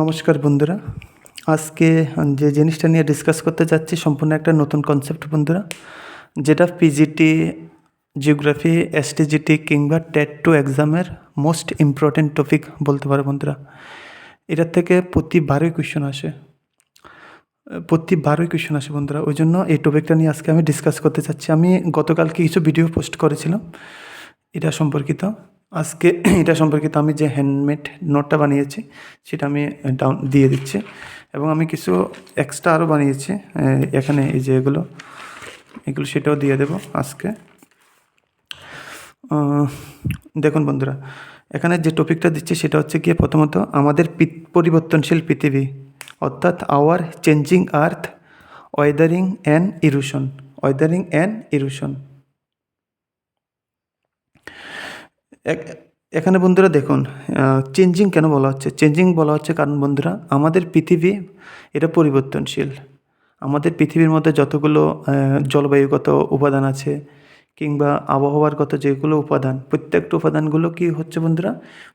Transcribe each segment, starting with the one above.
নমস্কার বন্ধুরা। আজকে যে জিনিসটা নিয়ে ডিসকাস করতে যাচ্ছি সম্পূর্ণ একটা নতুন কনসেপ্ট বন্ধুরা, যেটা পিজিটি, জিওগ্রাফি, এসটিজিটি কিংবা টেট 2 এক্সামের মোস্ট ইম্পর্টেন্ট টপিক বলতে পারো বন্ধুরা। এটার থেকে প্রতিবারই কোয়েশ্চেন আসে বন্ধুরা। ওই জন্য এই টপিকটা নিয়ে আজকে আমি ডিসকাস করতে চাচ্ছি। আমি গতকালকে কিছু ভিডিও পোস্ট করেছিলাম এটা সম্পর্কিত। আজকে এটা সম্পর্কিত আমি যে হ্যান্ডমেড নোটটা বানিয়েছি সেটা আমি ডাউন দিয়ে দিচ্ছি, এবং আমি কিছু এক্সট্রা আরও বানিয়েছি এখানে, এই যে এগুলো সেটাও দিয়ে দেব আজকে। দেখুন বন্ধুরা, এখানে যে টপিকটা দিচ্ছি সেটা হচ্ছে গিয়ে প্রথমত আমাদের পরিবর্তনশীল পৃথিবী, অর্থাৎ our changing earth, weathering and erosion. এখানে বন্ধুরা দেখুন, চেঞ্জিং কেন বলা হচ্ছে? চেঞ্জিং বলা হচ্ছে কারণ বন্ধুরা, আমাদের পৃথিবী এটা পরিবর্তনশীল। আমাদের পৃথিবীর মধ্যে যতগুলো জলবায়ুগত উপাদান আছে কিংবা আবহাওয়ারগত যেগুলো উপাদান, প্রত্যেকটা উপাদানগুলো কি হচ্ছে বন্ধুরা,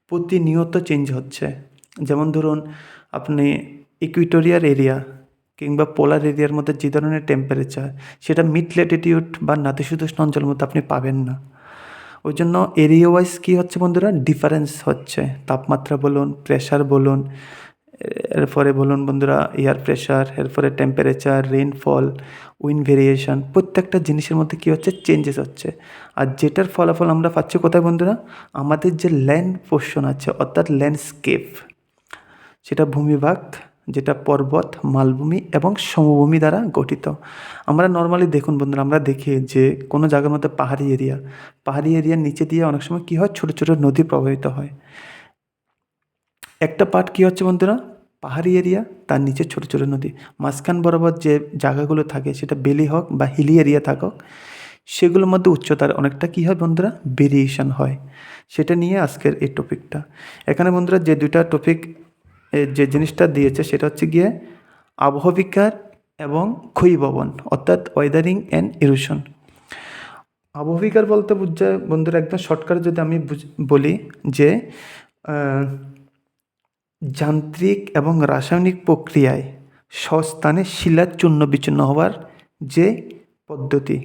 প্রতিনিয়ত চেঞ্জ হচ্ছে। যেমন ধরুন, আপনি ইকুইটোরিয়াল এরিয়া কিংবা পোলার এরিয়ার মধ্যে যে ধরনের টেম্পারেচার, সেটা মিড ল্যাটিটিউড বা নাতিশীতোষ্ণ অঞ্চলের মধ্যে আপনি পাবেন না। ওই জন্য এরিয়া ওয়াইজ কী হচ্ছে বন্ধুরা, ডিফারেন্স হচ্ছে। তাপমাত্রা বলুন, প্রেশার বলুন, এরপরে বলুন বন্ধুরা এয়ার প্রেশার, এরপরে টেম্পারেচার, রেইনফল, উইন্ড ভেরিয়েশন, প্রত্যেকটা জিনিসের মধ্যে কী হচ্ছে, চেঞ্জেস হচ্ছে। আর যেটার ফলাফল আমরা পাচ্ছি কোথায় বন্ধুরা, আমাদের যে ল্যান্ড পোর্শন আছে, অর্থাৎ ল্যান্ডস্কেপ, সেটা ভূমিভাগ, যেটা পর্বত, মালভূমি এবং সমভূমি দ্বারা গঠিত। আমরা নর্মালি দেখুন বন্ধুরা, আমরা দেখি যে কোনো জায়গার মধ্যে পাহাড়ি এরিয়ার নিচে দিয়ে অনেক সময় কী হয়, ছোটো ছোটো নদী প্রবাহিত হয়। একটা পার্ট কী হচ্ছে বন্ধুরা, পাহাড়ি এরিয়া, তার নিচে ছোটো ছোটো নদী, মাঝখান বরাবর যে জায়গাগুলো থাকে সেটা বেলি হোক বা হিলি এরিয়া থাকুক, সেগুলোর মধ্যে উচ্চতার অনেকটা কী হয় বন্ধুরা, ভেরিয়েশন হয়। সেটা নিয়ে আজকের এই টপিকটা। এখানে বন্ধুরা যে দুইটা টপিক, যে জিনিসটা দিয়েছে সেটা হচ্ছে গিয়ে আবহবিকার এবং ক্ষয়ীভবন, অর্থাৎ ওয়েদারিং অ্যান্ড ইরোশন। আবহবিকার বলতে বুঝায় বন্ধুরা, একদম শর্টকাট যদি আমি বলি যে যান্ত্রিক এবং রাসায়নিক প্রক্রিয়ায় স্বস্থানে শিলা চূর্ণ বিচূর্ণ হওয়ার যে পদ্ধতি,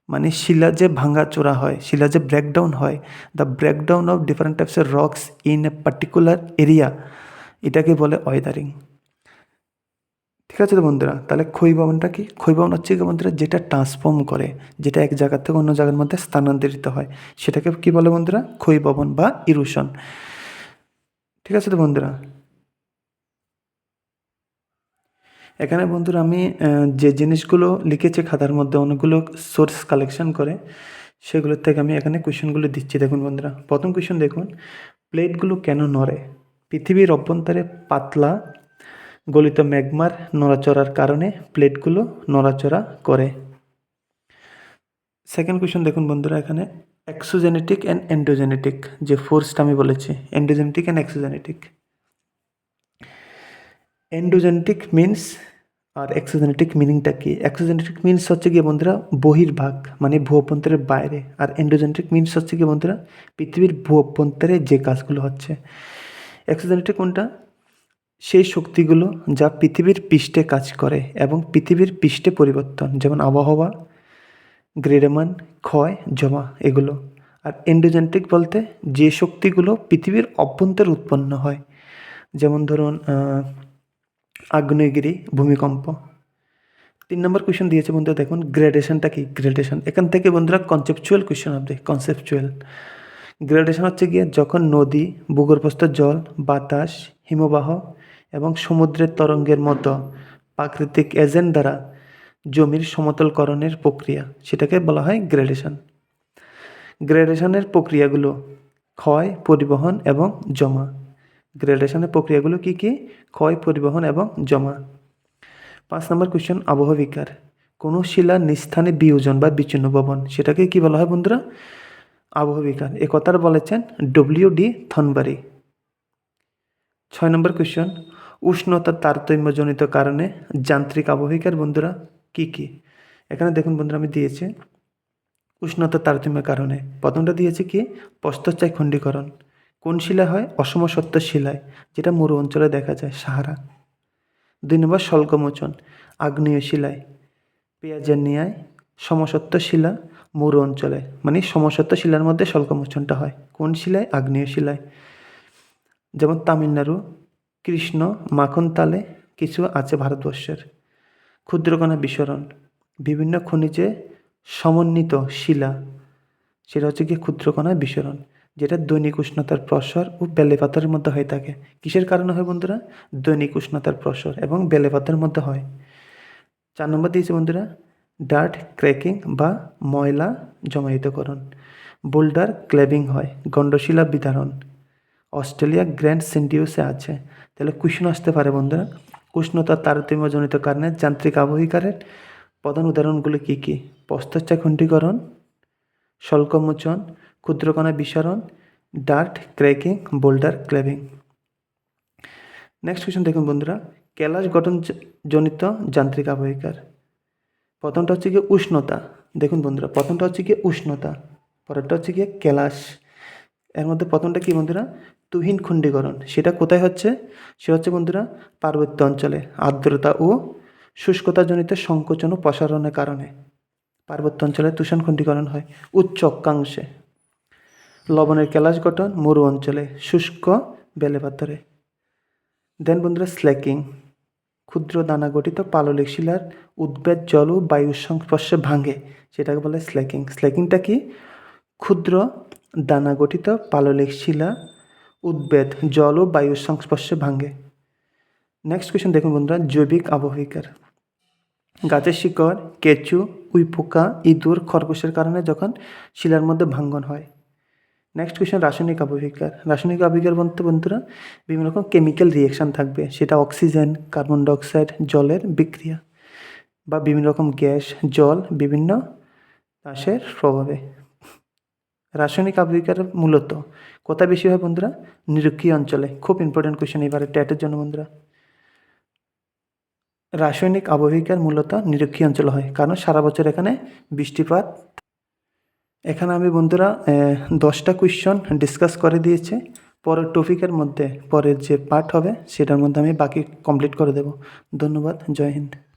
মানে শিলা যে ভাঙাচোরা হয়, শিলা যে ব্রেকডাউন হয়, দ্য ব্রেকডাউন অফ ডিফারেন্ট টাইপসের rocks in a particular area, এটাকে বলে ওয়েদারিং। ঠিক আছে তো বন্ধুরা? তাহলে ক্ষয়ীভবনটা কি? ক্ষয়ীভবন হচ্ছে কি বন্ধুরা, যেটা ট্রান্সফর্ম করে, যেটা এক জায়গা থেকে অন্য জায়গার মধ্যে স্থানান্তরিত হয়, সেটাকে কি বলে বন্ধুরা, ক্ষয়ীভবন বা ইরোশন। ঠিক আছে তো বন্ধুরা? এখানে বন্ধুরা আমি যে জিনিসগুলো লিখেছি খাতার মধ্যে, অনেকগুলো সোর্স কালেকশন করে, সেগুলোর থেকে আমি এখানে কোয়েশ্চেনগুলো দিচ্ছি। দেখুন বন্ধুরা, প্রথম কোয়েশ্চেন দেখুন, প্লেটগুলো কেন নড়ে? পৃথিবীর অভ্যন্তরে পাতলা গলিত ম্যাগমার নড়াচড়ার কারণে প্লেটগুলো নড়াচড়া করে। সেকেন্ড কোয়েশ্চেন দেখুন বন্ধুরা, এখানে এক্সোজেনেটিক অ্যান্ড এন্ডোজেনেটিক যে ফোর্সটা আমি বলেছি, endogenetic and exogenetic. Endogenetic means আর এক্সোজেনেটিক মিনিংটা কি? এক্সোজেনেটিক মিনস হচ্ছে গিয়ে বন্ধুরা বহির্ভাগ, মানে ভূ অভ্যন্তরের বাইরে। আর এন্ডোজেনেটিক মিনস হচ্ছে গিয়ে বন্ধুরা পৃথিবীর ভূ অভ্যন্তরে যে কাজগুলো হচ্ছে। এক্সোজেনেটিক কোনটা? সেই শক্তিগুলো যা পৃথিবীর পৃষ্ঠে কাজ করে এবং পৃথিবীর পৃষ্ঠে পরিবর্তন, যেমন আবহাওয়া, গ্রেডমান, ক্ষয়, জমা, এগুলো। আর এন্ডোজেনেটিক বলতে যে শক্তিগুলো পৃথিবীর অভ্যন্তরে উৎপন্ন হয়, যেমন ধরুন আগ্নেয়গিরি, ভূমিকম্প। 3 নম্বর কোয়েশ্চেন দিয়েছে বন্ধুরা, দেখুন গ্রেডেশনটা কি? গ্রেডেশন, এখান থেকে বন্ধুরা কনসেপচুয়াল কোয়েশ্চেন হবে। কনসেপচুয়াল গ্রেডেশন হচ্ছে গিয়ে যখন নদী, ভূগর্ভস্থ জল, বাতাস, হিমবাহ এবং সমুদ্রের তরঙ্গের মতো প্রাকৃতিক এজেন্ট দ্বারা জমির সমতলকরণের প্রক্রিয়া, সেটাকে বলা হয় গ্রেডেশন। গ্রেডেশনের প্রক্রিয়াগুলো ক্ষয়, পরিবহন এবং জমা। গ্রেডেশনের প্রক্রিয়াগুলো কি কি? ক্ষয়, পরিবহন এবং জমা। 5 নম্বর কোয়েশ্চেন, আবহবিকার। কোনো শিলার নিস্থানে বিয়োজন বা বিচ্ছিন্ন ভবন, সেটাকে কি বলা হয় বন্ধুরা? আবহবিকার। এ কথাটা বলেছেন ডব্লিউ.ডি. থর্নবারি। 6 নম্বর কোয়েশ্চেন, উষ্ণতার তারতম্যজনিত কারণে যান্ত্রিক আবহবিকার বন্ধুরা কি কি? এখানে দেখুন বন্ধুরা আমি দিয়েছি উষ্ণতার তারতম্যের কারণে। প্রথমটা দিয়েছি কি? প্রস্থচ্ছায় খণ্ডীকরণ। কোন শিলা হয়? অসমসত্ব শিলায়, যেটা মরু অঞ্চলে দেখা যায়, সাহারা। 2 নম্বর স্বল্পমোচন, আগ্নেয় শিলায়। পেঁয়াজের ন্যায় সমসত্ব শিলা মরু অঞ্চলে, মানে সমসত্ব শিলার মধ্যে স্বল্পমোচনটা হয়। কোন শিলায়? আগ্নেয় শিলায়। যেমন তামিলনাড়ু, কৃষ্ণ, মাখনতালে কিছু আছে ভারতবর্ষের। ক্ষুদ্রকণা বিস্ফোরণ, বিভিন্ন খনিজে সমন্বিত শিলা, সেটা হচ্ছে কি ক্ষুদ্রকণা বিস্ফোরণ, যেটা দৈনিক উষ্ণতার প্রসর ও বেলেপাতের মধ্যে হয়ে থাকে। কিসের কারণে হয় বন্ধুরা? দৈনিক উষ্ণতার প্রসর এবং বেলেপাতের মধ্যে হয়। 4 নম্বর দিয়েছে বন্ধুরা, ডার্ট ক্র্যাকিং বা ময়লা জমায়িতকরণ। বোল্ডার ক্লেভিং হয়, গণ্ডশিলা বিদারণ। অস্ট্রেলিয়া গ্র্যান্ড সেন্ডিউসে আছে। তাহলে কুশন আসতে পারে বন্ধুরা। উষ্ণতার তারতম্যজনিত কারণে যান্ত্রিক আবহিকারের প্রধান উদাহরণগুলো কী কী? প্রস্থচ্ছা খণ্ডীকরণ, স্বল্পমোচন, ক্ষুদ্রকণা বিস্ফোরণ, dirt cracking, boulder cleaving. Next question দেখুন বন্ধুরা, কেলাস গঠনজনিত যান্ত্রিক আবহিকার। প্রথমটা হচ্ছে গিয়ে উষ্ণতা। দেখুন বন্ধুরা, প্রথমটা হচ্ছে গিয়ে উষ্ণতা, পরেরটা হচ্ছে গিয়ে কেলাস। এর মধ্যে প্রথমটা কি বন্ধুরা? তুহিন খণ্ডীকরণ। সেটা কোথায় হচ্ছে? সেটা হচ্ছে বন্ধুরা পার্বত্য অঞ্চলে আর্দ্রতা ও শুষ্কতাজনিত সংকোচন ও প্রসারণের কারণে পার্বত্য অঞ্চলে তুষার খণ্ডীকরণ হয়। উচ্চ অক্ষাংশে। লবণের কেলাস গঠন মরু অঞ্চলে, শুষ্ক বেলেপাথরে। দেন বন্ধুরা স্ল্যাকিং, ক্ষুদ্র দানা গঠিত পাললিক শিলার উদ্ভিদ জল ও বায়ুর সংস্পর্শে ভাঙে, সেটাকে বলে স্ল্যাকিং। স্ল্যাকিংটা কি? ক্ষুদ্র দানা গঠিত পাললিক শিলা উদ্ভিদ জল ও বায়ুর সংস্পর্শে ভাঙে। নেক্সট কোয়েশ্চেন দেখুন বন্ধুরা, জৈবিক আবহিকার। গাছের শিকড়, কেঁচু, উইপোকা, ইঁদুর, খরগোশের কারণে যখন শিলার মধ্যে ভাঙ্গন হয়। নেক্সট কোয়েশ্চেন রাসায়নিক আবহিকার। রাসায়নিক আবহিকার বলতে বন্ধুরা বিভিন্ন রকম কেমিক্যাল রিয়েকশান থাকবে, সেটা অক্সিজেন, কার্বন ডাইঅক্সাইড, জলের বিক্রিয়া বা বিভিন্ন রকম গ্যাস, জল বিভিন্ন রাশের প্রভাবে। রাসায়নিক আবহিকার মূলত কোথায় বেশি হয় বন্ধুরা? নিরক্ষীয় অঞ্চলে। খুব ইম্পর্টেন্ট কোয়েশ্চেন এবারে ট্যাটের জন্য বন্ধুরা। রাসায়নিক আবহিকার মূলত নিরক্ষীয় অঞ্চলে হয়, কারণ সারা বছর এখানে বৃষ্টিপাত। এখানে আমি বন্ধুরা 10টা কোয়েশ্চন ডিসকাস করে দিয়েছি। পরের টপিকের মধ্যে পরের যে পার্ট হবে সেটার মধ্যে আমি বাকি কমপ্লিট করে দেব। ধন্যবাদ। জয় হিন্দ।